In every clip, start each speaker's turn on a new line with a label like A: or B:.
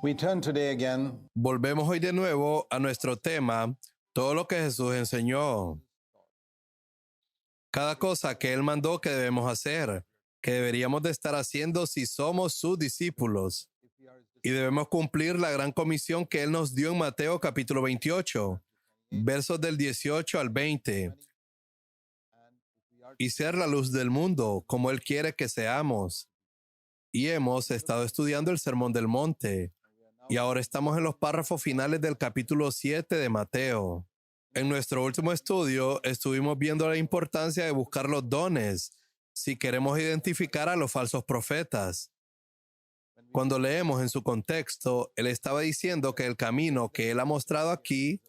A: We turn today again
B: Volvemos hoy de nuevo a nuestro tema, todo lo que Jesús enseñó, cada cosa que Él mandó que debemos hacer, que deberíamos de estar haciendo si somos sus discípulos. Y debemos cumplir la gran comisión que Él nos dio en Mateo capítulo 28, versos del 18 al 20, y ser la luz del mundo como Él quiere que seamos. Y hemos estado estudiando el Sermón del Monte, y ahora estamos en los párrafos finales del capítulo 7 de Mateo. En nuestro último estudio estuvimos viendo la importancia de buscar los dones si queremos identificar a los falsos profetas. Cuando leemos en su contexto, él estaba diciendo que el camino que él ha mostrado aquí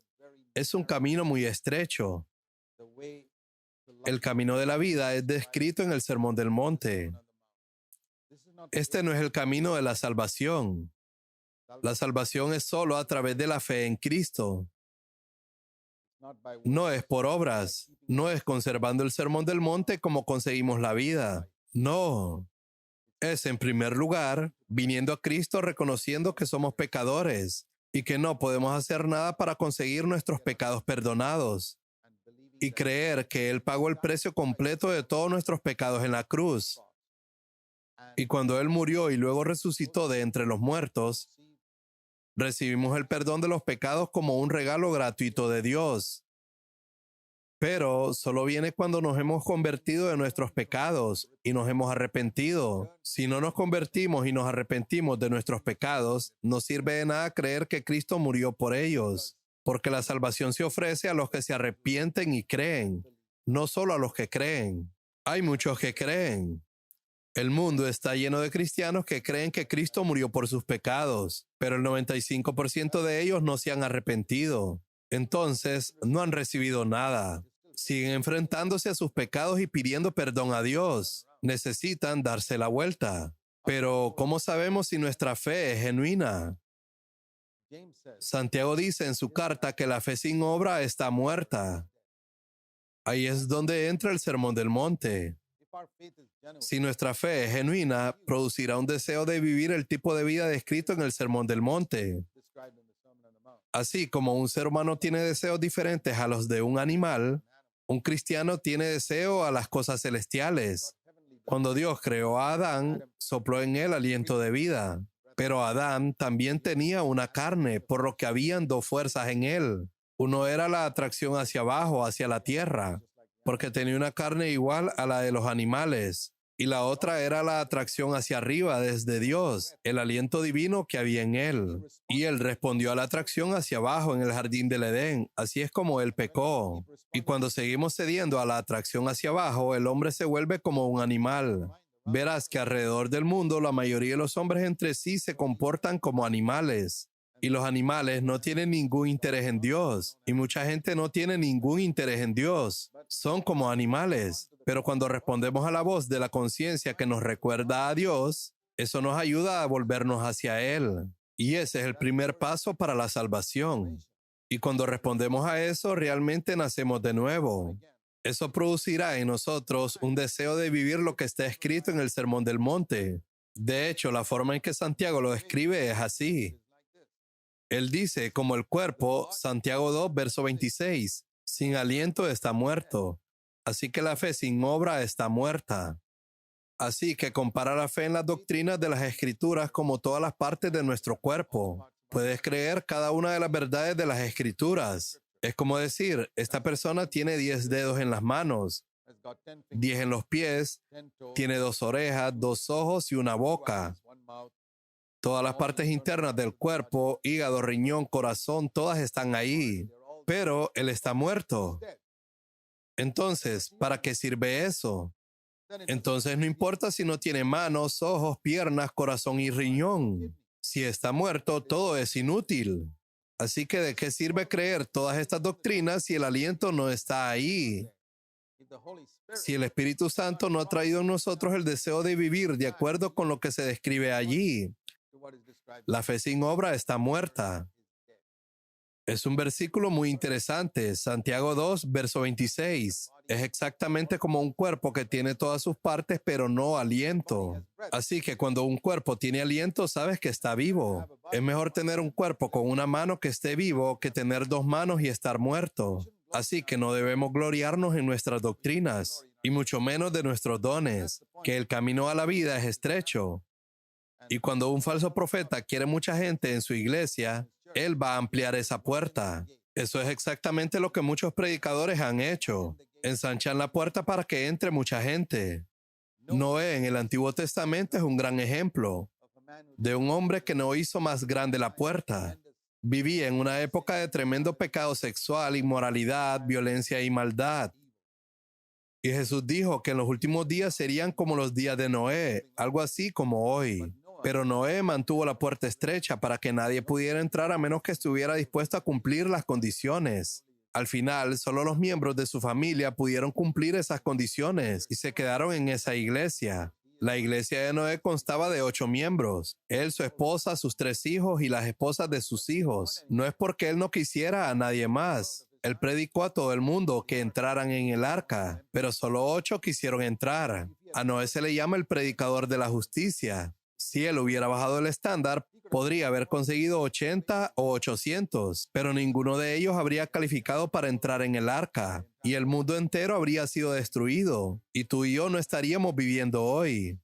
B: es un camino muy estrecho. El camino de la vida es descrito en el Sermón del Monte. Este no es el camino de la salvación. La salvación es solo a través de la fe en Cristo. No es por obras, no es conservando el Sermón del Monte como conseguimos la vida. No. Es, en primer lugar, viniendo a Cristo reconociendo que somos pecadores y que no podemos hacer nada para conseguir nuestros pecados perdonados, y creer que Él pagó el precio completo de todos nuestros pecados en la cruz. Y cuando Él murió y luego resucitó de entre los muertos, recibimos el perdón de los pecados como un regalo gratuito de Dios. Pero solo viene cuando nos hemos convertido de nuestros pecados y nos hemos arrepentido. Si no nos convertimos y nos arrepentimos de nuestros pecados, no sirve de nada creer que Cristo murió por ellos, porque la salvación se ofrece a los que se arrepienten y creen, no solo a los que creen. Hay muchos que creen. El mundo está lleno de cristianos que creen que Cristo murió por sus pecados, pero el 95% de ellos no se han arrepentido. Entonces, no han recibido nada. Siguen enfrentándose a sus pecados y pidiendo perdón a Dios. Necesitan darse la vuelta. Pero, ¿cómo sabemos si nuestra fe es genuina? Santiago dice en su carta que la fe sin obra está muerta. Ahí es donde entra el Sermón del Monte. Si nuestra fe es genuina, producirá un deseo de vivir el tipo de vida descrito en el Sermón del Monte. Así como un ser humano tiene deseos diferentes a los de un animal, un cristiano tiene deseo a las cosas celestiales. Cuando Dios creó a Adán, sopló en él aliento de vida. Pero Adán también tenía una carne, por lo que habían dos fuerzas en él. Uno era la atracción hacia abajo, hacia la tierra, porque tenía una carne igual a la de los animales. Y la otra era la atracción hacia arriba desde Dios, el aliento divino que había en él. Y él respondió a la atracción hacia abajo en el jardín del Edén. Así es como él pecó. Y cuando seguimos cediendo a la atracción hacia abajo, el hombre se vuelve como un animal. Verás que alrededor del mundo la mayoría de los hombres entre sí se comportan como animales. Y los animales no tienen ningún interés en Dios. Y mucha gente no tiene ningún interés en Dios. Son como animales. Pero cuando respondemos a la voz de la conciencia que nos recuerda a Dios, eso nos ayuda a volvernos hacia Él. Y ese es el primer paso para la salvación. Y cuando respondemos a eso, realmente nacemos de nuevo. Eso producirá en nosotros un deseo de vivir lo que está escrito en el Sermón del Monte. De hecho, la forma en que Santiago lo escribe es así. Él dice, como el cuerpo, Santiago 2, verso 26, sin aliento está muerto. Así que la fe sin obra está muerta. Así que compara la fe en las doctrinas de las Escrituras como todas las partes de nuestro cuerpo. Puedes creer cada una de las verdades de las Escrituras. Es como decir, esta persona tiene 10 dedos en las manos, 10 en los pies, tiene 2 orejas, 2 ojos y una boca. Todas las partes internas del cuerpo, hígado, riñón, corazón, todas están ahí. Pero él está muerto. Entonces, ¿para qué sirve eso? Entonces no importa si no tiene manos, ojos, piernas, corazón y riñón. Si está muerto, todo es inútil. Así que ¿de qué sirve creer todas estas doctrinas si el aliento no está ahí? Si el Espíritu Santo no ha traído en nosotros el deseo de vivir de acuerdo con lo que se describe allí, la fe sin obra está muerta. Es un versículo muy interesante. Santiago 2, verso 26. Es exactamente como un cuerpo que tiene todas sus partes, pero no aliento. Así que cuando un cuerpo tiene aliento, sabes que está vivo. Es mejor tener un cuerpo con una mano que esté vivo que tener dos manos y estar muerto. Así que no debemos gloriarnos en nuestras doctrinas, y mucho menos de nuestros dones, que el camino a la vida es estrecho. Y cuando un falso profeta quiere mucha gente en su iglesia, él va a ampliar esa puerta. Eso es exactamente lo que muchos predicadores han hecho. Ensanchan la puerta para que entre mucha gente. Noé en el Antiguo Testamento es un gran ejemplo de un hombre que no hizo más grande la puerta. Vivía en una época de tremendo pecado sexual, inmoralidad, violencia y maldad. Y Jesús dijo que en los últimos días serían como los días de Noé, algo así como hoy. Pero Noé mantuvo la puerta estrecha para que nadie pudiera entrar a menos que estuviera dispuesto a cumplir las condiciones. Al final, solo los miembros de su familia pudieron cumplir esas condiciones y se quedaron en esa iglesia. La iglesia de Noé constaba de 8 miembros. Él, su esposa, sus 3 hijos y las esposas de sus hijos. No es porque él no quisiera a nadie más. Él predicó a todo el mundo que entraran en el arca, pero solo 8 quisieron entrar. A Noé se le llama el predicador de la justicia. Si él hubiera bajado el estándar, podría haber conseguido 80 o 800, pero ninguno de ellos habría calificado para entrar en el arca, y el mundo entero habría sido destruido, y tú y yo no estaríamos viviendo hoy.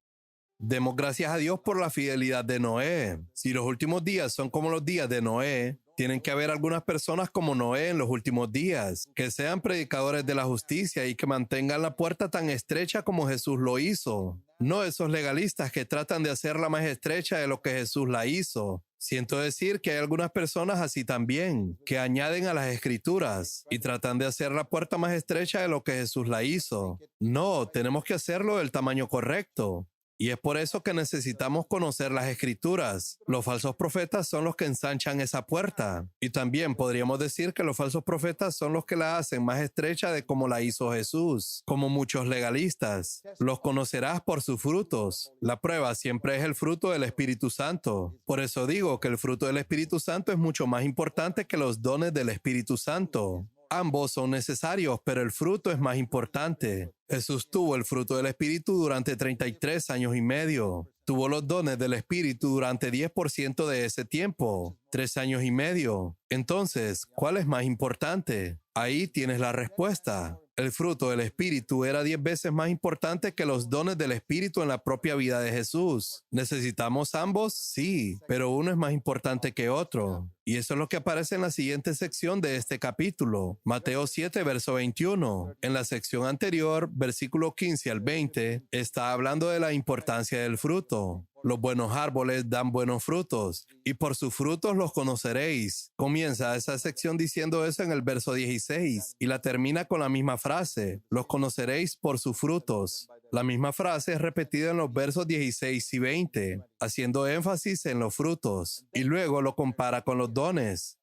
B: Demos gracias a Dios por la fidelidad de Noé. Si los últimos días son como los días de Noé, tienen que haber algunas personas como Noé en los últimos días, que sean predicadores de la justicia y que mantengan la puerta tan estrecha como Jesús lo hizo. No esos legalistas que tratan de hacerla más estrecha de lo que Jesús la hizo. Siento decir que hay algunas personas así también, que añaden a las escrituras y tratan de hacer la puerta más estrecha de lo que Jesús la hizo. No, tenemos que hacerlo del tamaño correcto. Y es por eso que necesitamos conocer las escrituras. Los falsos profetas son los que ensanchan esa puerta. Y también podríamos decir que los falsos profetas son los que la hacen más estrecha de como la hizo Jesús, como muchos legalistas. Los conocerás por sus frutos. La prueba siempre es el fruto del Espíritu Santo. Por eso digo que el fruto del Espíritu Santo es mucho más importante que los dones del Espíritu Santo. Ambos son necesarios, pero el fruto es más importante. Jesús tuvo el fruto del Espíritu durante 33 años y medio. Tuvo los dones del Espíritu durante 10% de ese tiempo, 3 años y medio. Entonces, ¿cuál es más importante? Ahí tienes la respuesta. El fruto del Espíritu era 10 veces más importante que los dones del Espíritu en la propia vida de Jesús. ¿Necesitamos ambos? Sí, pero uno es más importante que otro. Y eso es lo que aparece en la siguiente sección de este capítulo. Mateo 7, verso 21. En la sección anterior, versículo 15 al 20, está hablando de la importancia del fruto. Los buenos árboles dan buenos frutos, y por sus frutos los conoceréis. Comienza esa sección diciendo eso en el verso 16, y la termina con la misma frase, los conoceréis por sus frutos. La misma frase es repetida en los versos 16 y 20, haciendo énfasis en los frutos, y luego lo compara con los dones.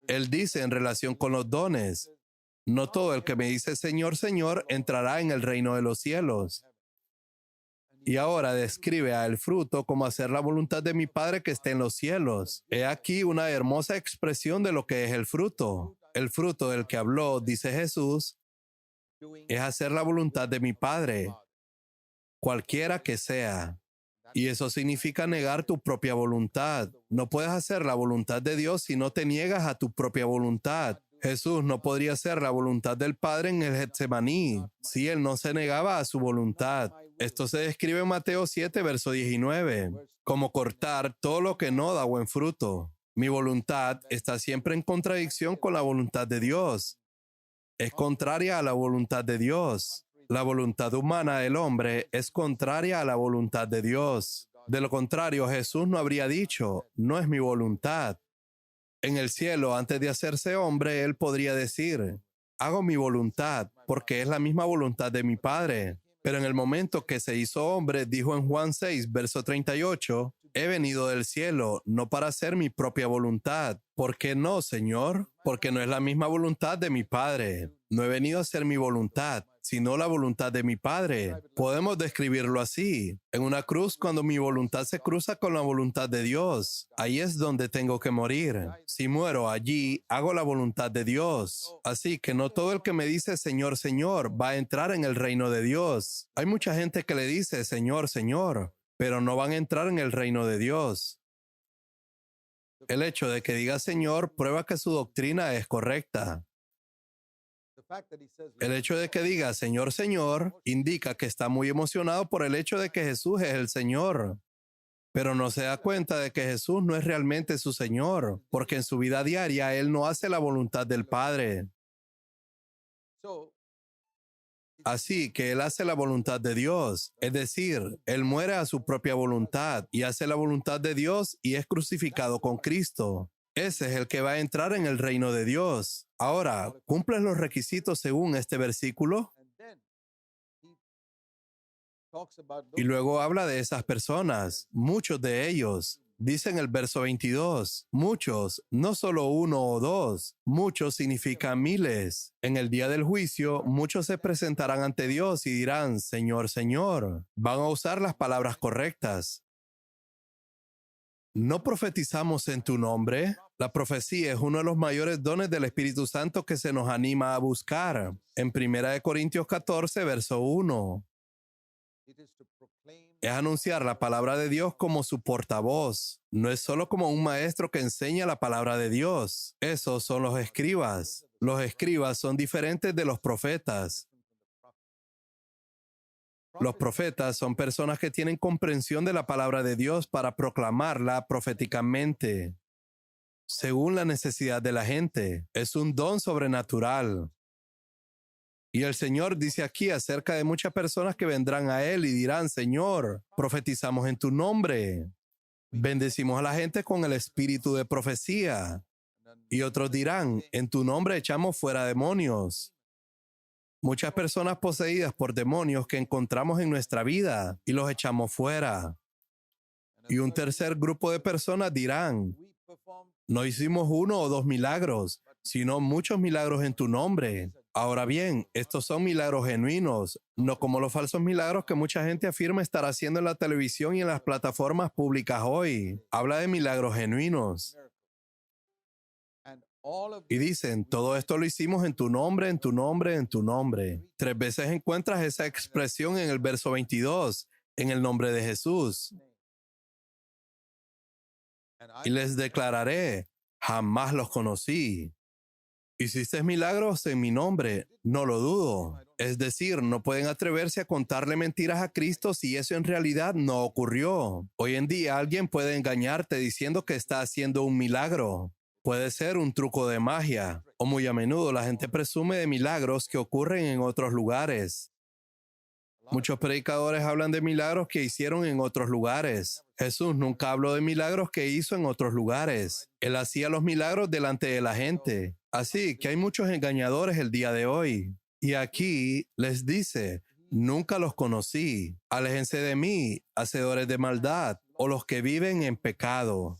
B: Él dice en relación con los dones, no todo el que me dice Señor, Señor, entrará en el reino de los cielos. Y ahora describe al fruto como hacer la voluntad de mi Padre que está en los cielos. He aquí una hermosa expresión de lo que es el fruto. El fruto del que habló, dice Jesús, es hacer la voluntad de mi Padre, cualquiera que sea. Y eso significa negar tu propia voluntad. No puedes hacer la voluntad de Dios si no te niegas a tu propia voluntad. Jesús no podría hacer la voluntad del Padre en el Getsemaní si él no se negaba a su voluntad. Esto se describe en Mateo 7, verso 19, como cortar todo lo que no da buen fruto. Mi voluntad está siempre en contradicción con la voluntad de Dios. Es contraria a la voluntad de Dios. La voluntad humana del hombre es contraria a la voluntad de Dios. De lo contrario, Jesús no habría dicho, no es mi voluntad. En el cielo, antes de hacerse hombre, él podría decir, hago mi voluntad, porque es la misma voluntad de mi Padre. Pero en el momento que se hizo hombre, dijo en Juan 6, verso 38, he venido del cielo, no para hacer mi propia voluntad. ¿Por qué no, Señor? Porque no es la misma voluntad de mi Padre. No he venido a hacer mi voluntad. sino la voluntad de mi Padre. Podemos describirlo así. En una cruz, cuando mi voluntad se cruza con la voluntad de Dios, ahí es donde tengo que morir. Si muero allí, hago la voluntad de Dios. Así que no todo el que me dice Señor, Señor, va a entrar en el reino de Dios. Hay mucha gente que le dice Señor, Señor, pero no van a entrar en el reino de Dios. El hecho de que diga Señor prueba que su doctrina es correcta. El hecho de que diga Señor, Señor, indica que está muy emocionado por el hecho de que Jesús es el Señor. Pero no se da cuenta de que Jesús no es realmente su Señor, porque en su vida diaria Él no hace la voluntad del Padre. Así que Él hace la voluntad de Dios, es decir, Él muere a su propia voluntad y hace la voluntad de Dios y es crucificado con Cristo. Ese es el que va a entrar en el reino de Dios. Ahora, ¿cumples los requisitos según este versículo? Y luego habla de esas personas, muchos de ellos. Dice en el verso 22, muchos, no solo uno o dos, muchos significan miles. En el día del juicio, muchos se presentarán ante Dios y dirán, Señor, Señor. Van a usar las palabras correctas. ¿No profetizamos en tu nombre? La profecía es uno de los mayores dones del Espíritu Santo que se nos anima a buscar. En 1 Corintios 14, verso 1. Es anunciar la palabra de Dios como su portavoz. No es solo como un maestro que enseña la palabra de Dios. Esos son los escribas. Los escribas son diferentes de los profetas. Los profetas son personas que tienen comprensión de la palabra de Dios para proclamarla proféticamente, según la necesidad de la gente. Es un don sobrenatural. Y el Señor dice aquí acerca de muchas personas que vendrán a Él y dirán, Señor, profetizamos en tu nombre. Bendecimos a la gente con el espíritu de profecía. Y otros dirán, en tu nombre echamos fuera demonios. Muchas personas poseídas por demonios que encontramos en nuestra vida y los echamos fuera. Y un tercer grupo de personas dirán, no hicimos uno o dos milagros, sino muchos milagros en tu nombre. Ahora bien, estos son milagros genuinos, no como los falsos milagros que mucha gente afirma estar haciendo en la televisión y en las plataformas públicas hoy. Habla de milagros genuinos. Y dicen, todo esto lo hicimos en tu nombre, en tu nombre, en tu nombre. 3 veces encuentras esa expresión en el verso 22, en el nombre de Jesús. Y les declararé, jamás los conocí. Hiciste milagros en mi nombre, no lo dudo. Es decir, no pueden atreverse a contarle mentiras a Cristo si eso en realidad no ocurrió. Hoy en día alguien puede engañarte diciendo que está haciendo un milagro. Puede ser un truco de magia, o muy a menudo la gente presume de milagros que ocurren en otros lugares. Muchos predicadores hablan de milagros que hicieron en otros lugares. Jesús nunca habló de milagros que hizo en otros lugares. Él hacía los milagros delante de la gente. Así que hay muchos engañadores el día de hoy. Y aquí les dice, nunca los conocí. Aléjense de mí, hacedores de maldad, o los que viven en pecado.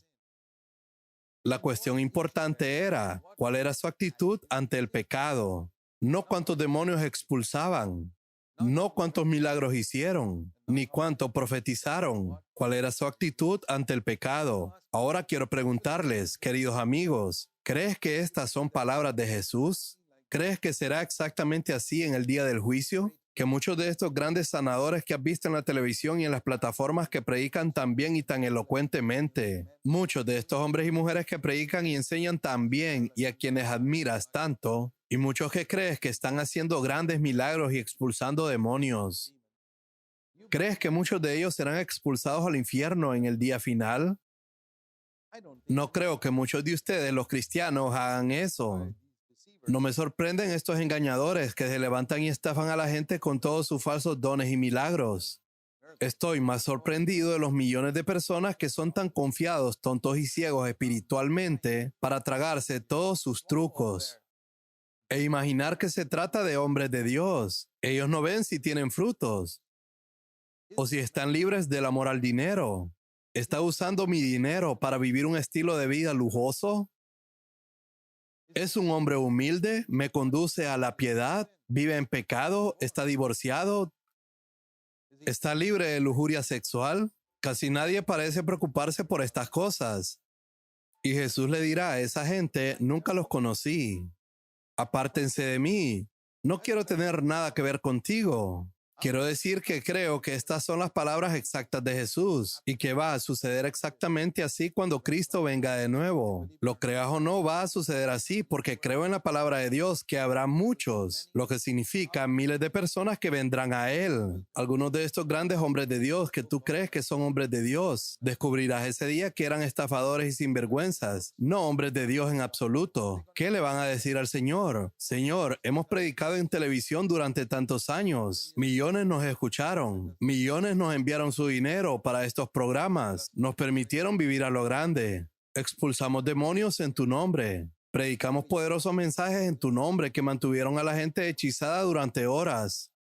B: La cuestión importante era, ¿cuál era su actitud ante el pecado? No cuántos demonios expulsaban, no cuántos milagros hicieron, ni cuánto profetizaron. ¿Cuál era su actitud ante el pecado? Ahora quiero preguntarles, queridos amigos, ¿crees que estas son palabras de Jesús? ¿Crees que será exactamente así en el día del juicio? Que muchos de estos grandes sanadores que has visto en la televisión y en las plataformas que predican tan bien y tan elocuentemente, muchos de estos hombres y mujeres que predican y enseñan tan bien y a quienes admiras tanto, y muchos que crees que están haciendo grandes milagros y expulsando demonios, ¿crees que muchos de ellos serán expulsados al infierno en el día final? No creo que muchos de ustedes, los cristianos, hagan eso. No me sorprenden estos engañadores que se levantan y estafan a la gente con todos sus falsos dones y milagros. Estoy más sorprendido de los millones de personas que son tan confiados, tontos y ciegos espiritualmente para tragarse todos sus trucos. E imaginar que se trata de hombres de Dios. Ellos no ven si tienen frutos o si están libres del amor al dinero. ¿Está usando mi dinero para vivir un estilo de vida lujoso? Es un hombre humilde, me conduce a la piedad, vive en pecado, está divorciado, está libre de lujuria sexual. Casi nadie parece preocuparse por estas cosas. Y Jesús le dirá a esa gente, nunca los conocí. Apártense de mí. No quiero tener nada que ver contigo. Quiero decir que creo que estas son las palabras exactas de Jesús y que va a suceder exactamente así cuando Cristo venga de nuevo. Lo creas o no, va a suceder así porque creo en la palabra de Dios que habrá muchos, lo que significa miles de personas que vendrán a Él. Algunos de estos grandes hombres de Dios que tú crees que son hombres de Dios, descubrirás ese día que eran estafadores y sinvergüenzas, no hombres de Dios en absoluto. ¿Qué le van a decir al Señor? Señor, hemos predicado en televisión durante tantos años. Millones nos escucharon, millones nos enviaron su dinero para estos programas, nos permitieron vivir a lo grande, expulsamos demonios en tu nombre, predicamos poderosos mensajes en tu nombre que mantuvieron a la gente hechizada durante horas.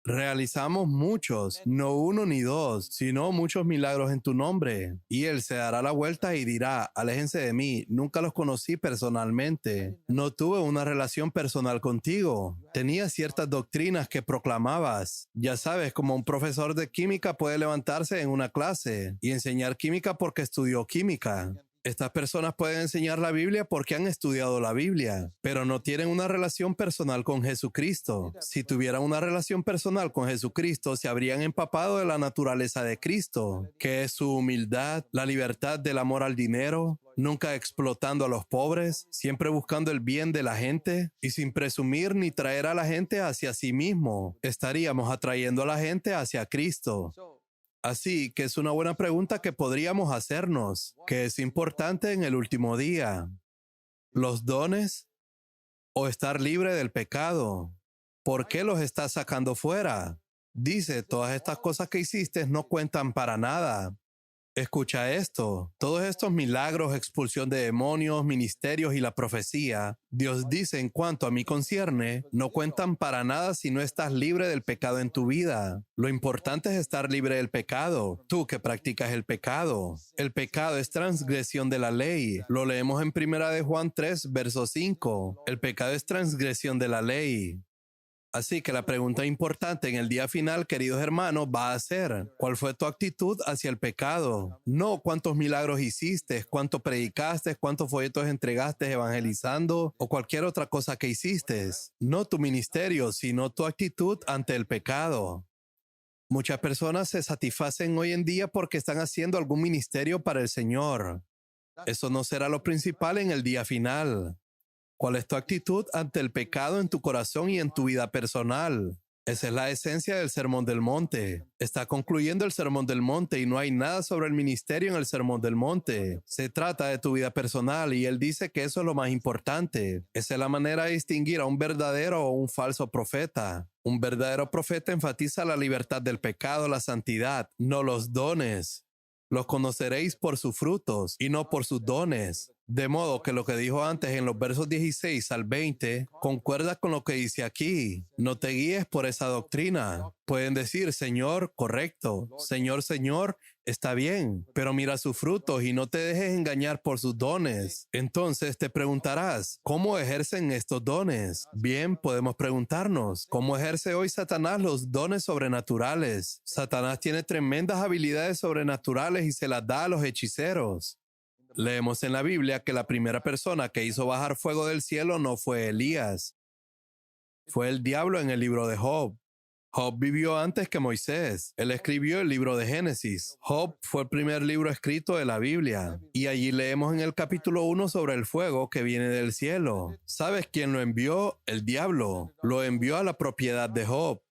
B: Realizamos muchos, no uno ni dos, sino muchos milagros en tu nombre. Y Él se dará la vuelta y dirá, aléjense de mí, nunca los conocí personalmente. No tuve una relación personal contigo. Tenía ciertas doctrinas que proclamabas. Ya sabes, como un profesor de química puede levantarse en una clase y enseñar química porque estudió química. Estas personas pueden enseñar la Biblia porque han estudiado la Biblia, pero no tienen una relación personal con Jesucristo. Si tuvieran una relación personal con Jesucristo, se habrían empapado de la naturaleza de Cristo, que es su humildad, la libertad del amor al dinero, nunca explotando a los pobres, siempre buscando el bien de la gente y sin presumir ni traer a la gente hacia sí mismo. Estaríamos atrayendo a la gente hacia Cristo. Así que es una buena pregunta que podríamos hacernos, ¿qué es importante en el último día? ¿Los dones o estar libre del pecado? ¿Por qué los estás sacando fuera? Dice, todas estas cosas que hiciste no cuentan para nada. Escucha esto, todos estos milagros, expulsión de demonios, ministerios y la profecía, Dios dice en cuanto a mí concierne, no cuentan para nada si no estás libre del pecado en tu vida. Lo importante es estar libre del pecado, tú que practicas el pecado. El pecado es transgresión de la ley. Lo leemos en 1 de Juan 3, verso 5. El pecado es transgresión de la ley. Así que la pregunta importante en el día final, queridos hermanos, va a ser, ¿cuál fue tu actitud hacia el pecado? No cuántos milagros hiciste, cuánto predicaste, cuántos folletos entregaste evangelizando o cualquier otra cosa que hiciste. No tu ministerio, sino tu actitud ante el pecado. Muchas personas se satisfacen hoy en día porque están haciendo algún ministerio para el Señor. Eso no será lo principal en el día final. ¿Cuál es tu actitud ante el pecado en tu corazón y en tu vida personal? Esa es la esencia del Sermón del Monte. Está concluyendo el Sermón del Monte y no hay nada sobre el ministerio en el Sermón del Monte. Se trata de tu vida personal y él dice que eso es lo más importante. Esa es la manera de distinguir a un verdadero o un falso profeta. Un verdadero profeta enfatiza la libertad del pecado, la santidad, no los dones. Los conoceréis por sus frutos y no por sus dones. De modo que lo que dijo antes en los versos 16 al 20 concuerda con lo que dice aquí. No te guíes por esa doctrina. Pueden decir, Señor, correcto. Señor, Señor, está bien, pero mira sus frutos y no te dejes engañar por sus dones. Entonces te preguntarás, ¿cómo ejercen estos dones? Bien, podemos preguntarnos, ¿cómo ejerce hoy Satanás los dones sobrenaturales? Satanás tiene tremendas habilidades sobrenaturales y se las da a los hechiceros. Leemos en la Biblia que la primera persona que hizo bajar fuego del cielo no fue Elías, fue el diablo en el libro de Job. Job vivió antes que Moisés. Él escribió el libro de Génesis. Job fue el primer libro escrito de la Biblia. Y allí leemos en el capítulo 1 sobre el fuego que viene del cielo. ¿Sabes quién lo envió? El diablo. Lo envió a la propiedad de Job.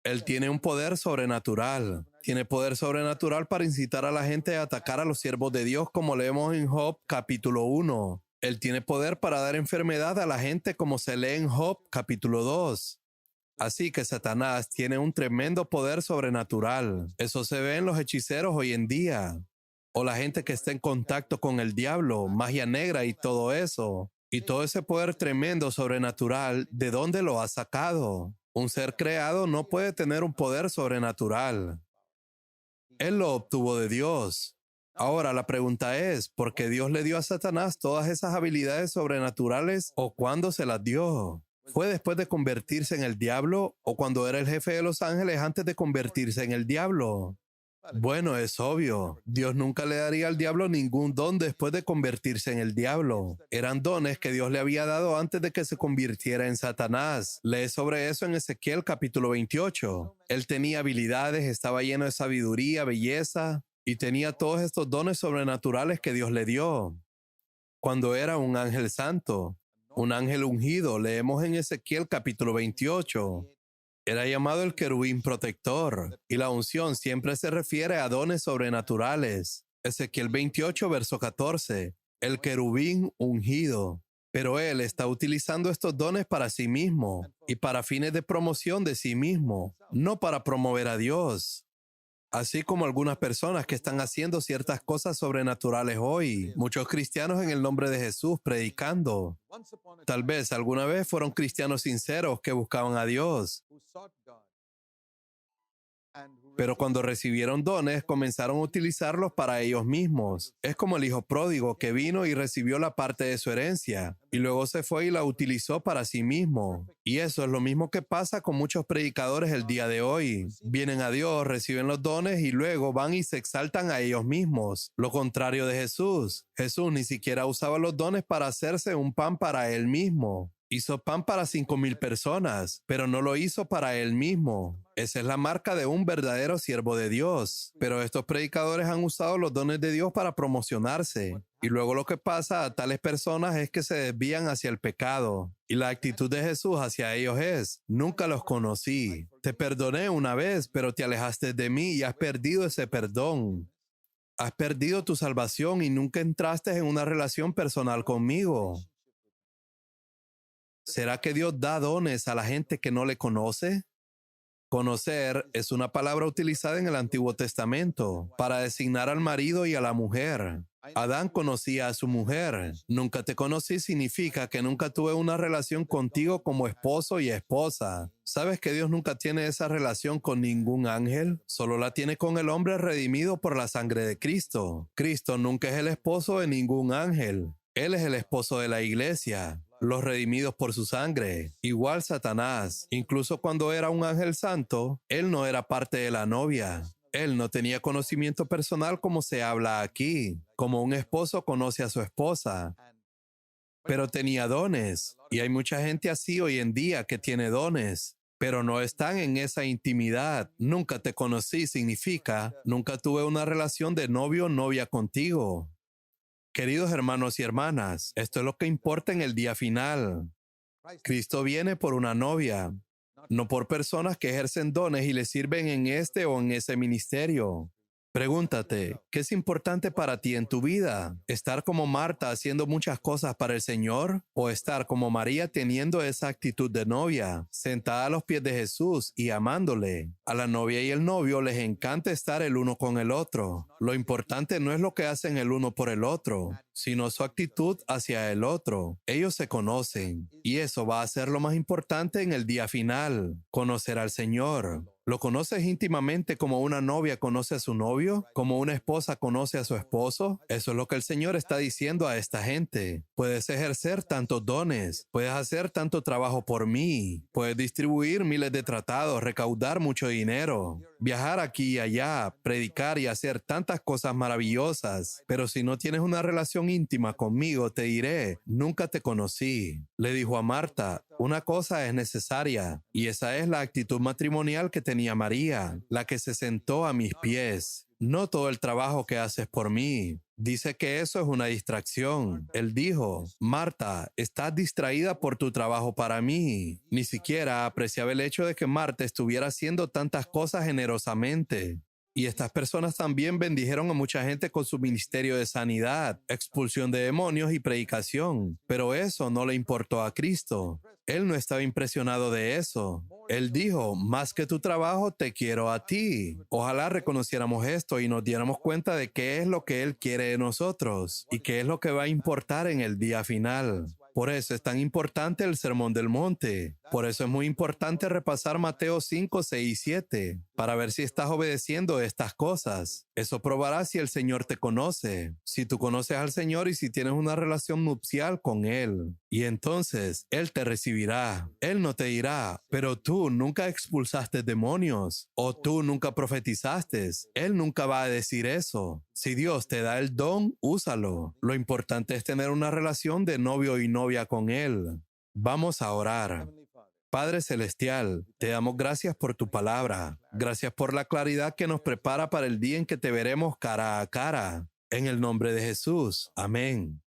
B: Él tiene un poder sobrenatural. Tiene poder sobrenatural para incitar a la gente a atacar a los siervos de Dios, como leemos en Job capítulo 1. Él tiene poder para dar enfermedad a la gente, como se lee en Job capítulo 2. Así que Satanás tiene un tremendo poder sobrenatural. Eso se ve en los hechiceros hoy en día. O la gente que está en contacto con el diablo, magia negra y todo eso. Y todo ese poder tremendo sobrenatural, ¿de dónde lo ha sacado? Un ser creado no puede tener un poder sobrenatural. Él lo obtuvo de Dios. Ahora la pregunta es, ¿por qué Dios le dio a Satanás todas esas habilidades sobrenaturales o cuándo se las dio? ¿Fue después de convertirse en el diablo o cuando era el jefe de los ángeles antes de convertirse en el diablo? Bueno, es obvio. Dios nunca le daría al diablo ningún don después de convertirse en el diablo. Eran dones que Dios le había dado antes de que se convirtiera en Satanás. Lee sobre eso en Ezequiel capítulo 28. Él tenía habilidades, estaba lleno de sabiduría, belleza y tenía todos estos dones sobrenaturales que Dios le dio. Cuando era un ángel santo, un ángel ungido, leemos en Ezequiel capítulo 28. Era llamado el querubín protector, y la unción siempre se refiere a dones sobrenaturales. Ezequiel 28, verso 14, el querubín ungido. Pero él está utilizando estos dones para sí mismo y para fines de promoción de sí mismo, no para promover a Dios. Así como algunas personas que están haciendo ciertas cosas sobrenaturales hoy, muchos cristianos en el nombre de Jesús predicando. Tal vez alguna vez fueron cristianos sinceros que buscaban a Dios, pero cuando recibieron dones comenzaron a utilizarlos para ellos mismos. Es como el hijo pródigo que vino y recibió la parte de su herencia y luego se fue y la utilizó para sí mismo. Y eso es lo mismo que pasa con muchos predicadores el día de hoy. Vienen a Dios, reciben los dones y luego van y se exaltan a ellos mismos. Lo contrario de Jesús. Jesús ni siquiera usaba los dones para hacerse un pan para él mismo. Hizo pan para 5,000 personas, pero no lo hizo para él mismo. Esa es la marca de un verdadero siervo de Dios. Pero estos predicadores han usado los dones de Dios para promocionarse. Y luego lo que pasa a tales personas es que se desvían hacia el pecado. Y la actitud de Jesús hacia ellos es, nunca los conocí. Te perdoné una vez, pero te alejaste de mí y has perdido ese perdón. Has perdido tu salvación y nunca entraste en una relación personal conmigo. ¿Será que Dios da dones a la gente que no le conoce? Conocer es una palabra utilizada en el Antiguo Testamento para designar al marido y a la mujer. Adán conocía a su mujer. Nunca te conocí significa que nunca tuve una relación contigo como esposo y esposa. ¿Sabes que Dios nunca tiene esa relación con ningún ángel? Solo la tiene con el hombre redimido por la sangre de Cristo. Cristo nunca es el esposo de ningún ángel. Él es el esposo de la iglesia, los redimidos por su sangre. Igual Satanás, incluso cuando era un ángel santo, él no era parte de la novia. Él no tenía conocimiento personal como se habla aquí, como un esposo conoce a su esposa, pero tenía dones. Y hay mucha gente así hoy en día que tiene dones, pero no están en esa intimidad. Nunca te conocí significa, nunca tuve una relación de novio o novia contigo. Queridos hermanos y hermanas, esto es lo que importa en el día final. Cristo viene por una novia, no por personas que ejercen dones y le sirven en este o en ese ministerio. Pregúntate, ¿qué es importante para ti en tu vida? ¿Estar como Marta haciendo muchas cosas para el Señor? ¿O estar como María teniendo esa actitud de novia, sentada a los pies de Jesús y amándole? A la novia y el novio les encanta estar el uno con el otro. Lo importante no es lo que hacen el uno por el otro, sino su actitud hacia el otro. Ellos se conocen y eso va a ser lo más importante en el día final, conocer al Señor. ¿Lo conoces íntimamente como una novia conoce a su novio? ¿Como una esposa conoce a su esposo? Eso es lo que el Señor está diciendo a esta gente. Puedes ejercer tantos dones, puedes hacer tanto trabajo por mí, puedes distribuir miles de tratados, recaudar mucho dinero, viajar aquí y allá, predicar y hacer tantas cosas maravillosas. Pero si no tienes una relación íntima conmigo, te diré, nunca te conocí. Le dijo a Marta, una cosa es necesaria, y esa es la actitud matrimonial que tenía María, la que se sentó a mis pies. No todo el trabajo que haces por mí. Dice que eso es una distracción. Él dijo, Marta, estás distraída por tu trabajo para mí. Ni siquiera apreciaba el hecho de que Marta estuviera haciendo tantas cosas generosamente. Y estas personas también bendijeron a mucha gente con su ministerio de sanidad, expulsión de demonios y predicación. Pero eso no le importó a Cristo. Él no estaba impresionado de eso. Él dijo, más que tu trabajo, te quiero a ti. Ojalá reconociéramos esto y nos diéramos cuenta de qué es lo que Él quiere de nosotros y qué es lo que va a importar en el día final. Por eso es tan importante el Sermón del Monte. Por eso es muy importante repasar Mateo 5, 6 y 7, para ver si estás obedeciendo estas cosas. Eso probará si el Señor te conoce, si tú conoces al Señor y si tienes una relación nupcial con Él. Y entonces Él te recibirá. Él no te dirá, pero tú nunca expulsaste demonios o tú nunca profetizaste. Él nunca va a decir eso. Si Dios te da el don, úsalo. Lo importante es tener una relación de novio y novia con Él. Vamos a orar. Padre Celestial, te damos gracias por tu palabra. Gracias por la claridad que nos prepara para el día en que te veremos cara a cara. En el nombre de Jesús. Amén.